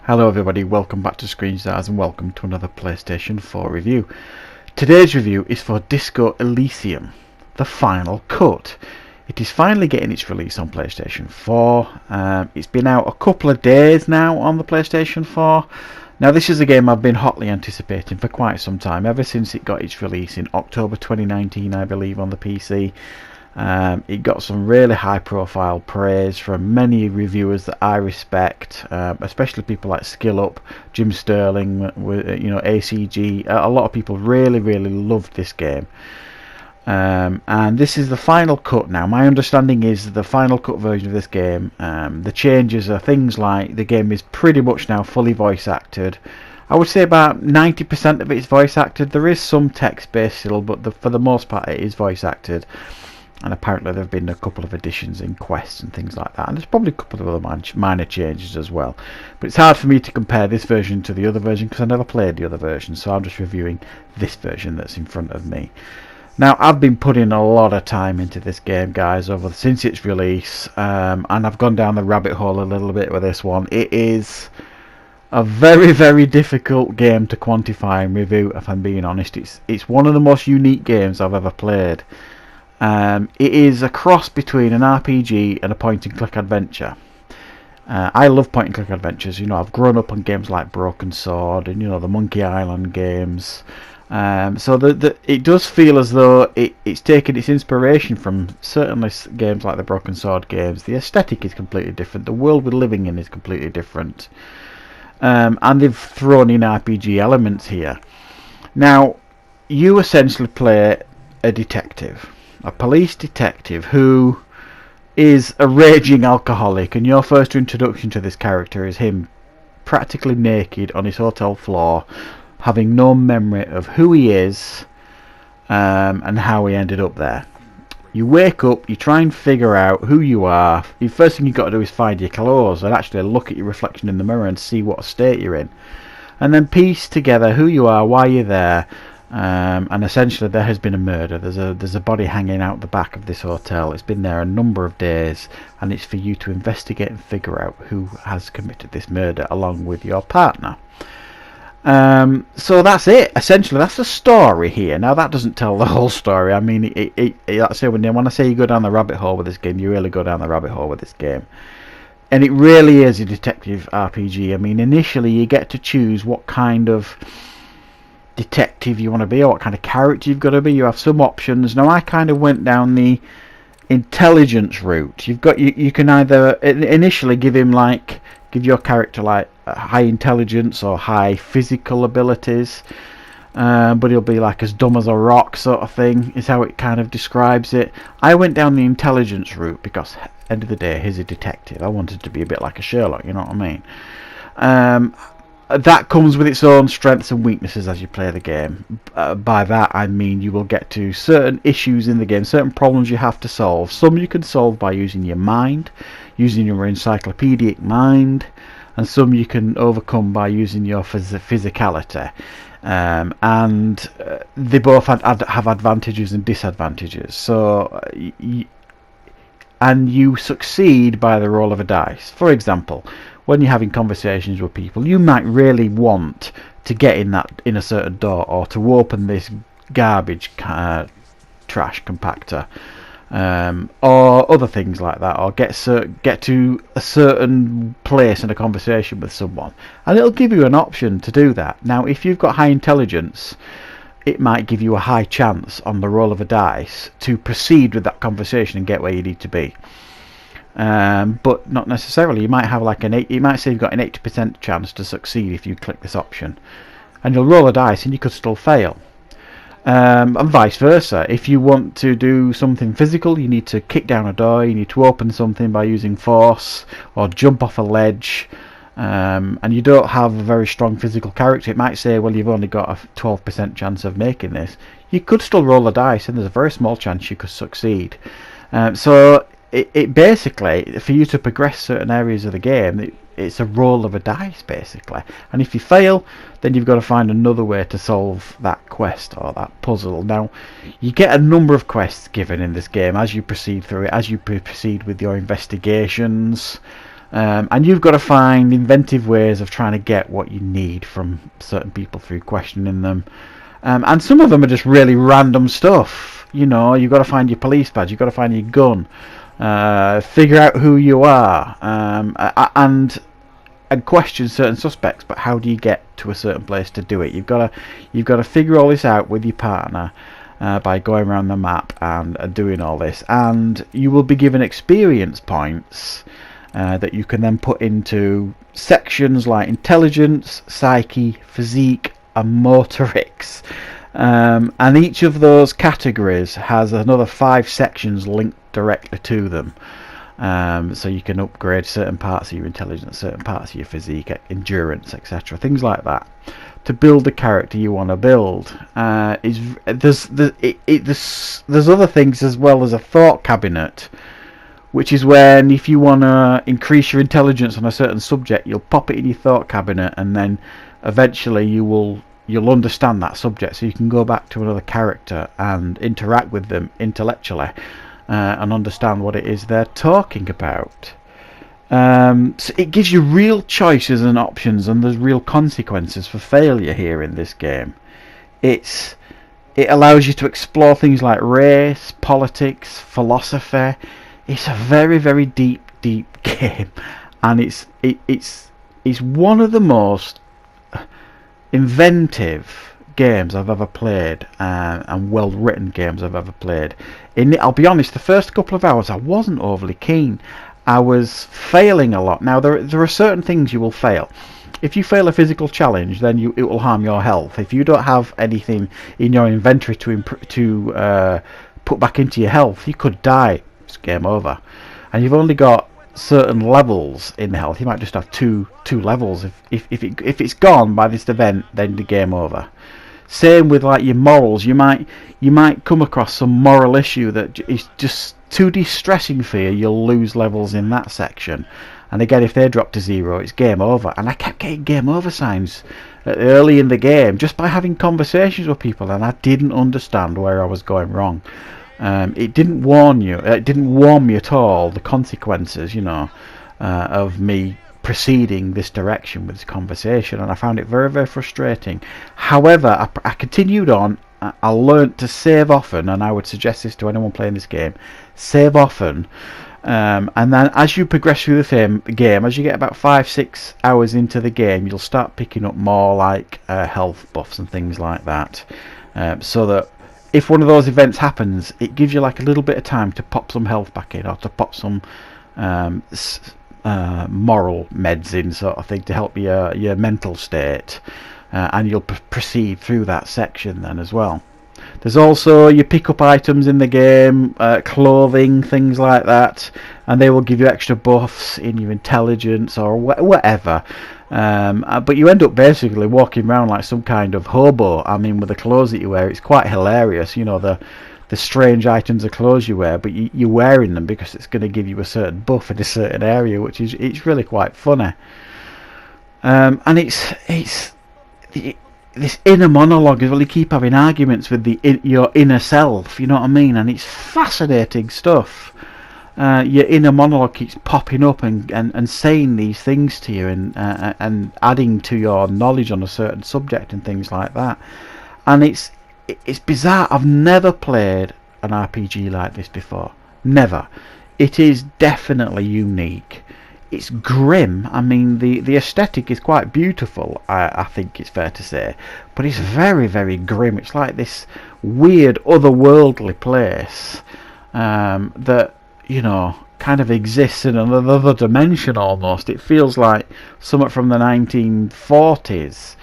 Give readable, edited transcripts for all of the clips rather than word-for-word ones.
Hello everybody, welcome back to Screenstars and welcome to another PlayStation 4 review. Today's review is for Disco Elysium, the final cut. It is finally getting its release on PlayStation 4. It's been out a couple of days now on the PlayStation 4. Now this is a game I've been hotly anticipating for quite some time, ever since it got its release in October 2019 I believe on the PC. It got some really high profile praise from many reviewers that I respect, especially people like SkillUp, Jim Sterling, ACG. A lot of people really loved this game. And this is the final cut now. My understanding is the final cut version of this game, the changes are things like the game is pretty much now fully voice acted. I would say about 90% of it is voice acted. There is some text based still, but for the most part it is voice acted. And apparently there have been a couple of additions in quests and things like that, and there's probably a couple of other minor changes as well. But it's hard for me to compare this version to the other version because I never played the other version, so I'm just reviewing this version that's in front of me. Now I've been putting a lot of time into this game, guys, since its release, and I've gone down the rabbit hole a little bit with this one. It is a very difficult game to quantify and review, if I'm being honest. It's one of the most unique games I've ever played. It is a cross between an RPG and a point-and-click adventure. I love point-and-click adventures. I've grown up on games like Broken Sword and the Monkey Island games. So it does feel as though it's taken its inspiration from certainly games like the Broken Sword games. The aesthetic is completely different. The world we're living in is completely different. And they've thrown in RPG elements here. Now, you essentially play a detective. A police detective who is a raging alcoholic, and your first introduction to this character is him practically naked on his hotel floor, having no memory of who he is and how he ended up there. You wake up, you try and figure out who you are. The first thing you've got to do is find your clothes and actually look at your reflection in the mirror and see what state you're in, and then piece together who you are, why you're there. And essentially there has been a murder. There's a body hanging out the back of this hotel. It's been there a number of days, and it's for you to investigate and figure out who has committed this murder along with your partner. So that's it. Essentially that's the story here. Now that doesn't tell the whole story. I mean, that's it. When I say you go down the rabbit hole with this game, you really go down the rabbit hole with this game. And it really is a detective RPG. I mean, initially you get to choose what kind of detective you want to be, or what kind of character you've got to be. You have some options. Now I kind of went down the intelligence route. You can either initially give your character like high intelligence or high physical abilities, but he'll be like as dumb as a rock sort of thing is how it kind of describes it. I went down the intelligence route because end of the day he's a detective. I wanted to be a bit like a Sherlock, you know what I mean? That comes with its own strengths and weaknesses as you play the game. By that I mean you will get to certain issues in the game, certain problems you have to solve. Some you can solve by using your mind, using your encyclopedic mind, and some you can overcome by using your physicality. And they both have advantages and disadvantages. So and you succeed by the roll of a dice. For example, when you're having conversations with people, you might really want to get in a certain door, or to open this garbage trash compactor, or other things like that, or get to a certain place in a conversation with someone, and it'll give you an option to do that. Now, if you've got high intelligence, it might give you a high chance on the roll of a dice to proceed with that conversation and get where you need to be. But not necessarily. You might have you might say you've got an 80% chance to succeed if you click this option, and you'll roll a dice and you could still fail. And vice versa. If you want to do something physical, you need to kick down a door, you need to open something by using force, or jump off a ledge, and you don't have a very strong physical character, it might say, well, you've only got a 12% chance of making this. You could still roll a dice and there's a very small chance you could succeed. So it basically, for you to progress certain areas of the game, it's a roll of a dice basically, and if you fail, then you've got to find another way to solve that quest or that puzzle. Now, you get a number of quests given in this game as you proceed through it, as you proceed with your investigations. And you've got to find inventive ways of trying to get what you need from certain people through questioning them. And some of them are just really random stuff. You know, you've got to find your police badge, you've got to find your gun, figure out who you are, and question certain suspects. But how do you get to a certain place to do it? You've got to figure all this out with your partner by going around the map and doing all this. And you will be given experience points that you can then put into sections like intelligence, psyche, physique, and motorics. And each of those categories has another 5 sections linked directly to them. So you can upgrade certain parts of your intelligence, certain parts of your physique, endurance, etc. Things like that to build the character you want to build. There's other things as well. As a thought cabinet, which is when if you want to increase your intelligence on a certain subject, you'll pop it in your thought cabinet, and then eventually you'll understand that subject, so you can go back to another character and interact with them intellectually. And understand what it is they're talking about. So it gives you real choices and options, and there's real consequences for failure here in this game. It allows you to explore things like race, politics, philosophy. It's a very, very deep game, and it's one of the most inventive games I've ever played, and well written games I've ever played. I'll be honest, the first couple of hours I wasn't overly keen. I was failing a lot. Now there are certain things you will fail. If you fail a physical challenge, then it will harm your health. If you don't have anything in your inventory to put back into your health, you could die. It's game over. And you've only got certain levels in health. You might just have two levels. If it's gone by this event, then the game over. Same with like your morals. You might come across some moral issue that is just too distressing for you. You'll lose levels in that section. And again, if they drop to 0, it's game over. And I kept getting game over signs early in the game just by having conversations with people, and I didn't understand where I was going wrong. It didn't warn you. It didn't warn me at all the consequences, of me proceeding this direction with this conversation, and I found it very, very frustrating. However, I continued on. I learnt to save often, and I would suggest this to anyone playing this game. Save often, and then as you progress through the game, as you get about 5-6 hours into the game, you'll start picking up more like health buffs and things like that, so that if one of those events happens, it gives you like a little bit of time to pop some health back in, or to pop some moral meds in, sort of thing, to help your mental state, and you'll proceed through that section then as well. There's also, you pick up items in the game, clothing, things like that, and they will give you extra buffs in your intelligence or whatever. But you end up basically walking around like some kind of hobo. I mean, with the clothes that you wear, it's quite hilarious. The strange items of clothes you wear, but you're wearing them because it's going to give you a certain buff in a certain area, which is it's really quite funny. And it's this inner monologue as well. You keep having arguments with your inner self, you know what I mean? And it's fascinating stuff. Your inner monologue keeps popping up and saying these things to you, and adding to your knowledge on a certain subject and things like that. And it's bizarre. I've never played an RPG like this before. Never. It is definitely unique. It's grim. I mean, the aesthetic is quite beautiful, I think it's fair to say, but it's very, very grim. It's like this weird otherworldly place that, kind of exists in another dimension almost. It feels like something from the 1940s,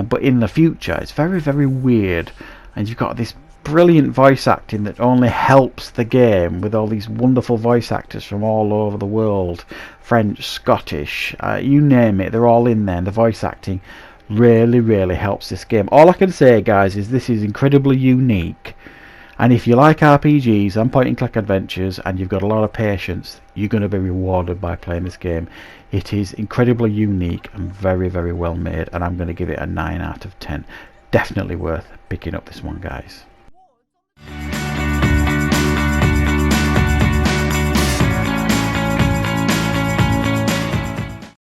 but in the future. It's very, very weird, and you've got this brilliant voice acting that only helps the game, with all these wonderful voice actors from all over the world, French, Scottish, you name it, they're all in there, and the voice acting really, really helps this game. All I can say, guys, is this is incredibly unique, and if you like RPGs and point and click adventures, and you've got a lot of patience, you're going to be rewarded by playing this game. It is incredibly unique and very, very well made, and I'm going to give it a 9 out of 10. Definitely worth picking up this one, guys.